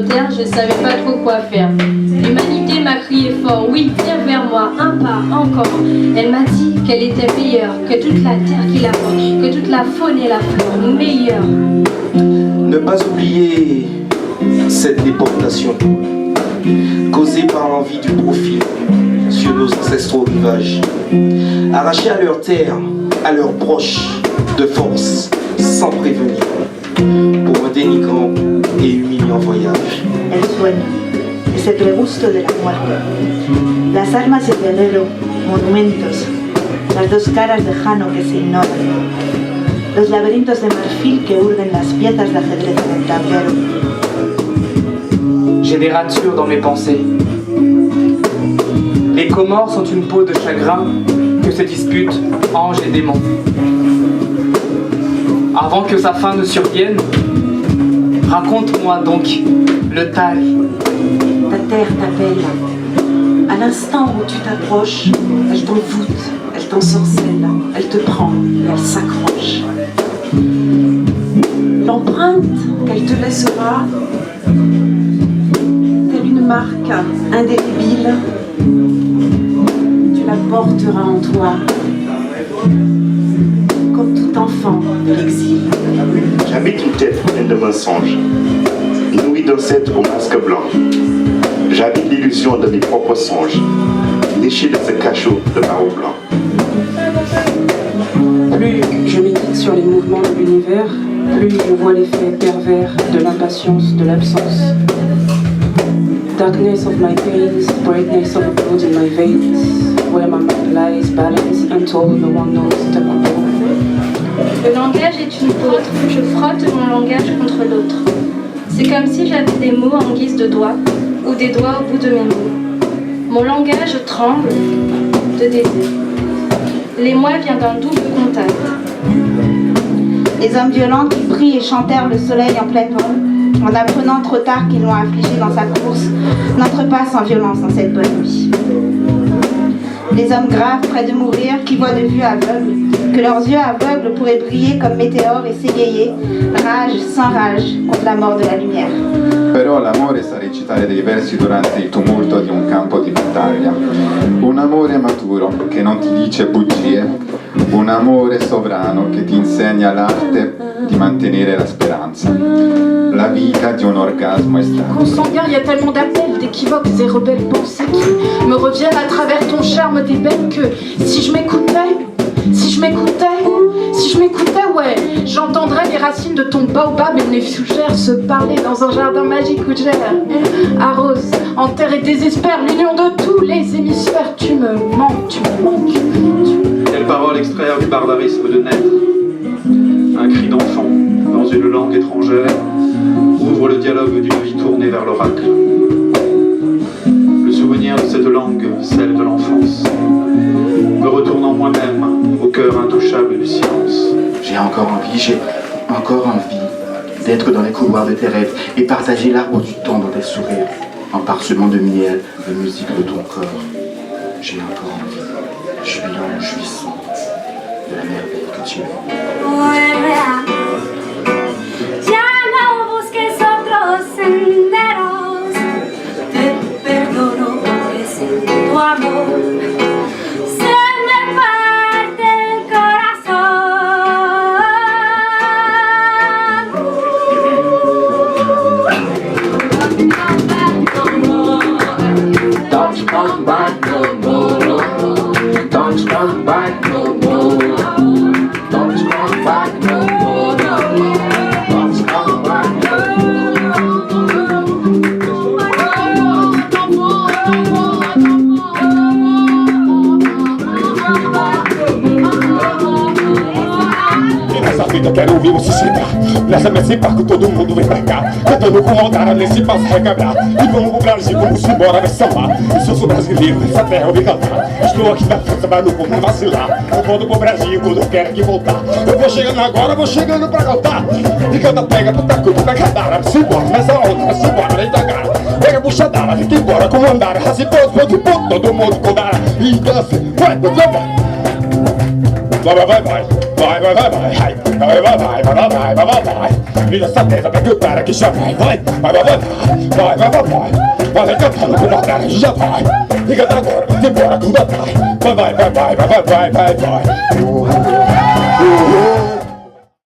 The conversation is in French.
Terre, je ne savais pas trop quoi faire. L'humanité m'a crié fort, oui, viens vers moi, un pas, encore. Elle m'a dit qu'elle était meilleure que toute la terre qui la porte, que toute la faune et la flore, meilleure. Ne pas oublier cette déportation causée par l'envie du profit sur nos ancestraux rivages, arrachés à leur terre, à leurs proches, de force, sans prévenir, pour un dénigrant et humiliant voyage. El sueño, ese pregusto de la muerte, las armas y el guerrero, monumentos, las dos caras de Jano que se ignoran, los laberintos de marfil que urden las piezas de ajedrez en el tablero. J'ai des ratures dans mes pensées. Les Comores sont une peau de chagrin que se disputent anges et démons. Avant que sa fin ne survienne, raconte-moi donc le Tal. Ta terre t'appelle. À l'instant où tu t'approches, elle t'envoûte, elle t'ensorcelle, elle te prend, elle s'accroche. L'empreinte qu'elle te laissera, telle une marque indélébile, tu la porteras en toi, comme tout enfant de l'exil. J'habite une tête pleine de mensonges, nourrie d'ancêtres au masque blanc. J'habite l'illusion de mes propres songes, déchirée de ce cachot de barreaux blancs. Plus je médite sur les mouvements de l'univers, plus je vois l'effet pervers de l'impatience, de l'absence. Darkness of my pains, brightness of the blood in my veins, where my mind lies balanced until no one knows the control. Le langage est une poutre, je frotte mon langage contre l'autre. C'est comme si j'avais des mots en guise de doigts, ou des doigts au bout de mes mots. Mon langage tremble de désir. L'émoi vient d'un double contact. Les hommes violents qui prient et chantèrent le soleil en plein vol, en apprenant trop tard qu'ils l'ont affligé dans sa course, n'entrent pas sans violence dans cette bonne nuit. Les hommes graves près de mourir, qui voient de vue aveugle, que leurs yeux aveugles pourraient briller comme météores et s'égayer, rage sans rage contre la mort de la lumière. Però l'amore sa recitare dei versi durante il tumulto di un campo di battaglia. Un amore maturo che non ti dice bugie, un amore sovrano che ti insegna l'arte di mantenere la speranza. La vita di un orgasmo estrano. Consanguin, il y a tellement d'appels, d'équivoques et rebelles pensées qui me reviennent à travers ton charme d'ébène que si je m'écoutais, ouais, j'entendrais les racines de ton baobab et les fougères se parler dans un jardin magique où gère, arrose, enterre et désespère l'union de tous les hémisphères. Tu me manques. Quelle parole extraire du barbarisme de naître? Un cri d'enfant dans une langue étrangère ouvre le dialogue d'une vie tournée vers l'oracle. Le souvenir de cette langue, celle de l'enfance, me retourne en moi-même, au cœur intouchable du silence. J'ai encore envie d'être dans les couloirs de tes rêves et partager l'arbre du temps dans tes sourires, en parsemant de miel, de musique de ton corps. J'ai encore envie, jouissant, jouissant de la merveille que tu es. quero ouvir você citar. Nessa messe barco todo mundo vem pra cá, cantando com Ondara nesse passo requebrar. E vamos pro Brasil, vamos embora, vai sambar. Eu sou brasileiro, nessa terra eu vim cantar. Estou aqui na França, mas não vou mais vacilar. Eu volto pro Brasil quando eu quero aqui voltar. Eu vou chegando agora, vou chegando pra cantar. E canta, pega, puta culpa, pega dara. Vai-se embora, nessa onda, vai-se embora, vem da cara. Pega a bucha dara, fica embora com Ondara. Raciposo, ponto, todo mundo com dara. E dança, vai, vai, vai. Vai, vai, vai, vai. Vai, vai, vai, vai, vai, vai, vai, vai, vai, vai, vai, vai, vai. Vira essa tesa pra que o cara que já vai, vai, vai, vai, vai, vai, vai, vai, vai, vai cantando com a cara, já vai. Liga agora, vai embora com o vai, vai, vai, vai, vai, vai, vai, vai, vai.